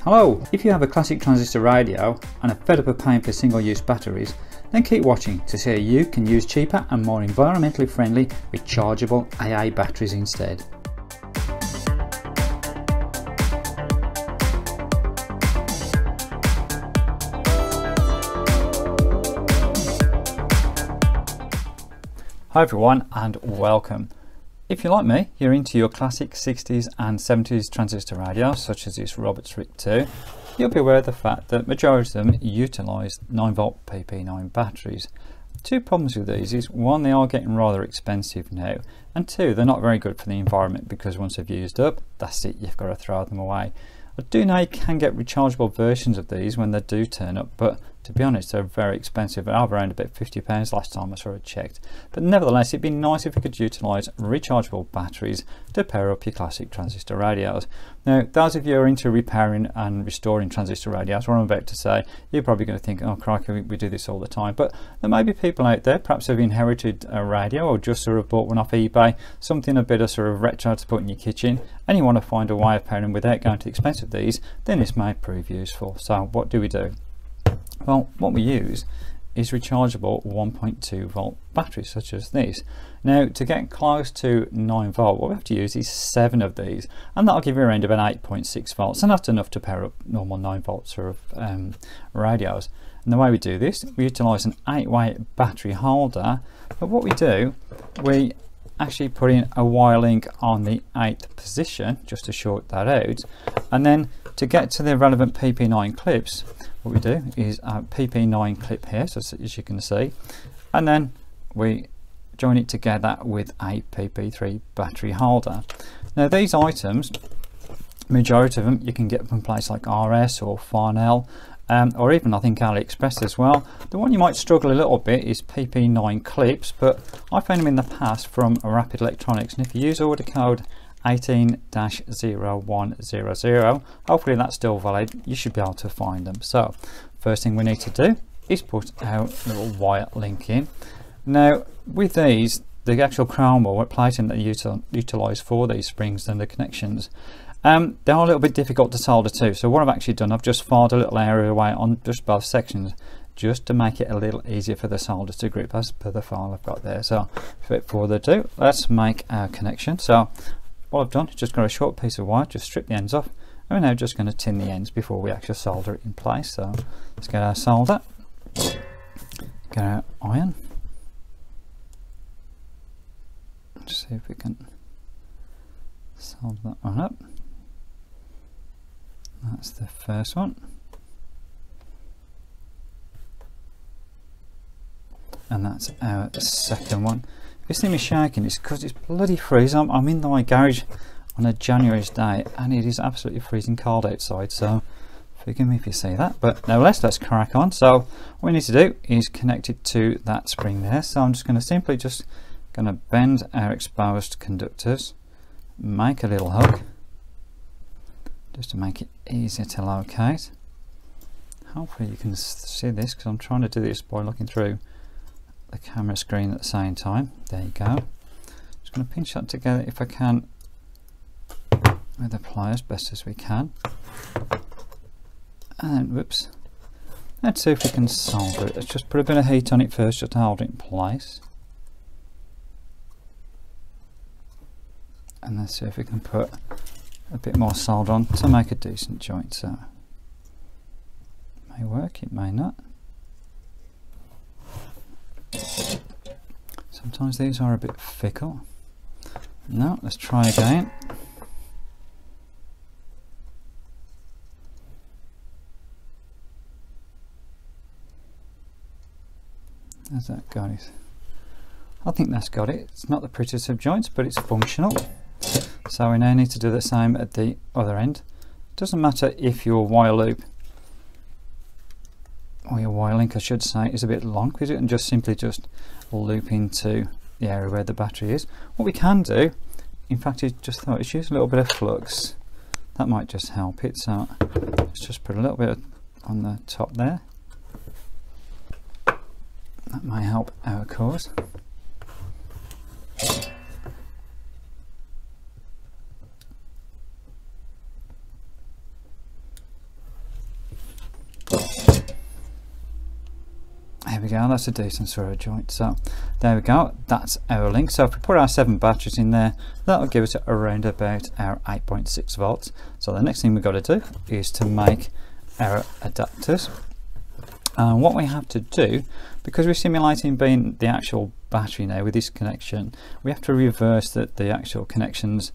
Hello! If you have a classic transistor radio and are fed up of paying for single-use batteries, then keep watching to see how you can use cheaper and more environmentally friendly rechargeable AA batteries instead. Hi everyone and welcome. If you're like me, you're into your classic 60s and 70s transistor radios such as this Roberts RIC 2, you'll be aware of the fact that majority of them utilise 9V PP9 batteries. Two problems with these is one, they are getting rather expensive now, and two, they're not very good for the environment because once they've used up, that's it, you've got to throw them away. I do know you can get rechargeable versions of these when they do turn up, but to be honest, they're very expensive. They're around about £50 last time I saw it checked. But nevertheless, it'd be nice if you could utilise rechargeable batteries to power up your classic transistor radios. Now, those of you who are into repairing and restoring transistor radios, what I'm about to say, you're probably going to think, oh crikey, we do this all the time. But there may be people out there, perhaps have inherited a radio or just sort of bought one off eBay, something a bit of sort of retro to put in your kitchen, and you want to find a way of powering without going to the expense of these, then this may prove useful. So what do we do? Well, what we use is rechargeable 1.2V batteries such as these. Now, to get close to 9V, what we have to use is 7 of these, and that'll give you around about 8.6V, and that's enough to power up normal 9V sort of radios. And the way we do this, we utilise an 8-way battery holder, but what we do, we actually put in a wire link on the 8th position just to short that out, and then to get to the relevant PP9 clips, what we do is a PP9 clip here, so as you can see, and then we join it together with a PP3 battery holder. Now these items, majority of them you can get from places like RS or Farnell, or even I think AliExpress as well. The one you might struggle a little bit is PP9 clips, but I found them in the past from Rapid Electronics, and if you use order code 18-0100, hopefully that's still valid, you should be able to find them. So first thing we need to do is put our little wire link in. Now with these, the actual crown wall plating that you utilise for these springs and the connections, they are a little bit difficult to solder to. So what I've actually done, I've just filed a little area away on just both sections just to make it a little easier for the solder to grip as per the file I've got there. So without further ado, let's make our connection. So what I've done is just got a short piece of wire, just strip the ends off, and we're now just going to tin the ends before we actually solder it in place. So let's get our solder, get our iron, just see if we can solder that one up. That's the first one, and that's our second one. This thing is shaking, it's because it's bloody freezing. I'm in my garage on a January's day and it is absolutely freezing cold outside, so forgive me if you see that. But nevertheless, let's crack on. So what we need to do is connect it to that spring there. So I'm just going to simply bend our exposed conductors, make a little hook just to make it easier to locate. Hopefully you can see this because I'm trying to do this by looking through the camera screen at the same time. There you go. Just going to pinch that together if I can with the pliers best as we can, and then whoops, let's see if we can solder it. Let's just put a bit of heat on it first just to hold it in place, and let's see if we can put a bit more solder on to make a decent joint. So it may work, it may not. Sometimes these are a bit fickle. No, let's try again. Has that got it? I think that's got it. It's not the prettiest of joints, but it's functional. So we now need to do the same at the other end. It doesn't matter if your wire loop, or your wire link I should say, is a bit long, because it can just simply loop into the area where the battery is. What we can do, in fact, is just use a little bit of flux. That might just help it. So let's just put a little bit on the top there. That might help our cause. we go, that's a decent sort of joint. So there we go, that's our link. So if we put our 7 batteries in there, that'll give us around about our 8.6 volts. So the next thing we've got to do is to make our adapters. And what we have to do, because we're simulating being the actual battery now with this connection, we have to reverse the actual connections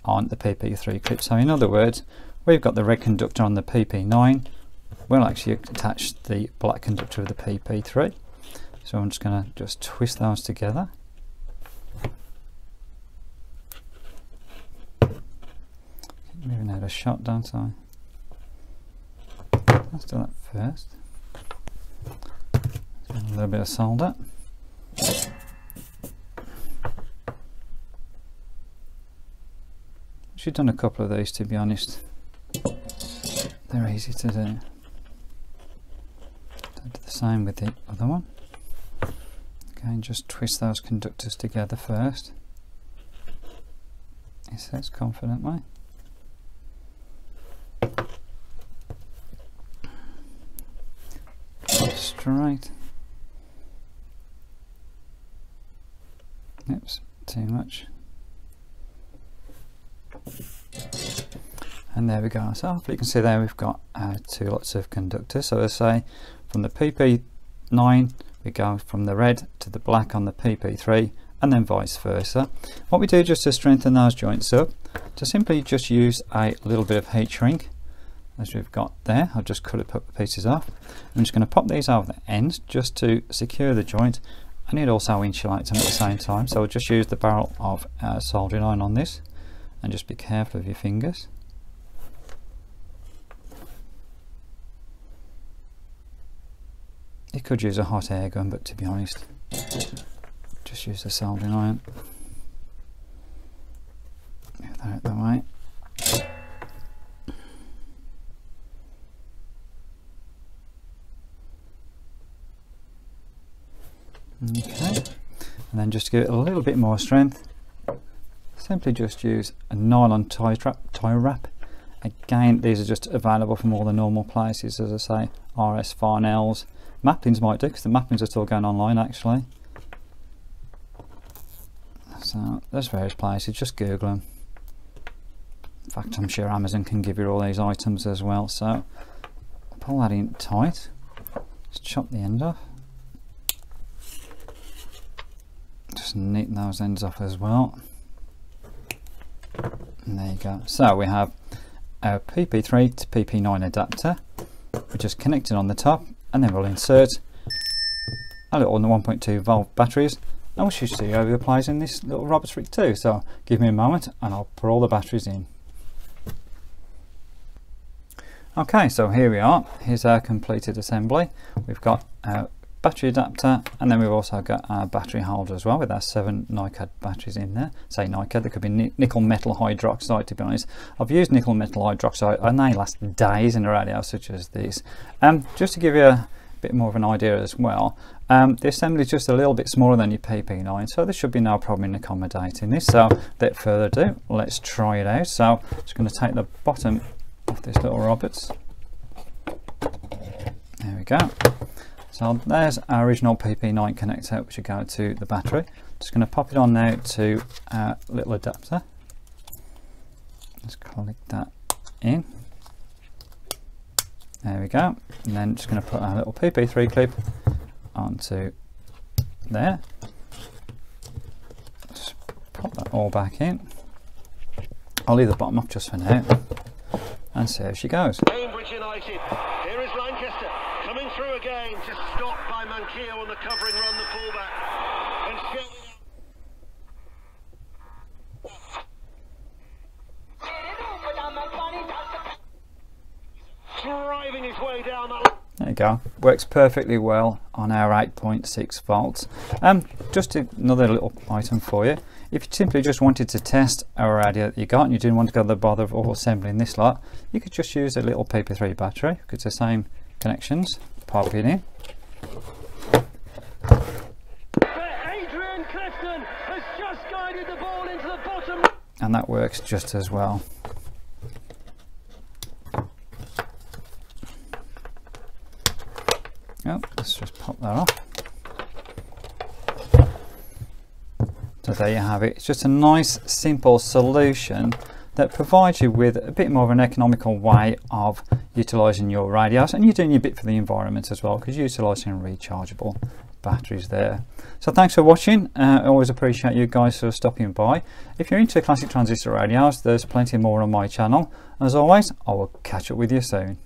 on the PP3 clip. So in other words, we've got the red conductor on the PP9, we'll actually attach the black conductor of the PP3. So I'm just going to twist those together. Keep moving out of shot, don't I? Let's do that first. A little bit of solder. Should have done a couple of these, to be honest. They're easy to do. Don't do the same with the other one. Okay, and just twist those conductors together first. It says confidently. Straight. Oops, too much. And there we go. So hopefully you can see there we've got 2 lots of conductors. So as I say, from the PP9 we go from the red to the black on the PP3, and then vice versa. What we do just to strengthen those joints up, to simply just use a little bit of heat shrink, as we've got there. I'll just cut the pieces off. I'm just going to pop these over the ends just to secure the joint, and it also insulates them at the same time. So we'll just use the barrel of soldering iron on this, and just be careful of your fingers. You could use a hot air gun, but to be honest, just use the soldering iron. Move that out the way. Okay, and then just to give it a little bit more strength, simply just use a nylon tie wrap. Again, these are just available from all the normal places, as I say, RS Farnell's. Maplins might do, because the Maplins are still going online actually. So there's various places, just Google them. In fact, I'm sure Amazon can give you all these items as well. So pull that in tight, just chop the end off. Just neaten those ends off as well. And there you go. So we have our PP3 to PP9 adapter, which is connected on the top, and then we'll insert a little 1.2 volt batteries, and we should see over the place in this little Roberts rig too. So give me a moment and I'll put all the batteries in. Okay, so here we are. Here's our completed assembly. We've got our battery adapter, and then we've also got our battery holder as well, with our 7 NiCad batteries in there. Say NiCad, there could be nickel metal hydroxide, to be honest. I've used nickel metal hydroxide and they last days in a radio such as this. Just to give you a bit more of an idea as well, the assembly is just a little bit smaller than your PP9, so there should be no problem in accommodating this. So without further ado, let's try it out. So I'm just going to take the bottom of this little Roberts. There we go. So there's our original PP9 connector, which will go to the battery. Just going to pop it on now to our little adapter. Just click that in. There we go. And then just going to put our little PP3 clip onto there. Just pop that all back in. I'll leave the bottom up just for now and see how she goes. Cambridge United. Here is Lancaster coming through again, just stopped by Manquillo on the covering run, the fullback. And driving his way down that. There you go. Works perfectly well on our 8.6 volts. Just another little item for you. If you simply just wanted to test our radio that you got and you didn't want to go to the bother of all assembling this lot, you could just use a little PP3 battery, because it's the same connections. Pop it in. Adrian Clifton has just guided the ball into the bottom. And that works just as well. Oh, let's just pop that off. So there you have it. It's just a nice simple solution that provides you with a bit more of an economical way of utilising your radios, and you're doing your bit for the environment as well because you're utilising rechargeable batteries there. So thanks for watching. I always appreciate you guys for stopping by. If you're into classic transistor radios, there's plenty more on my channel. As always, I will catch up with you soon.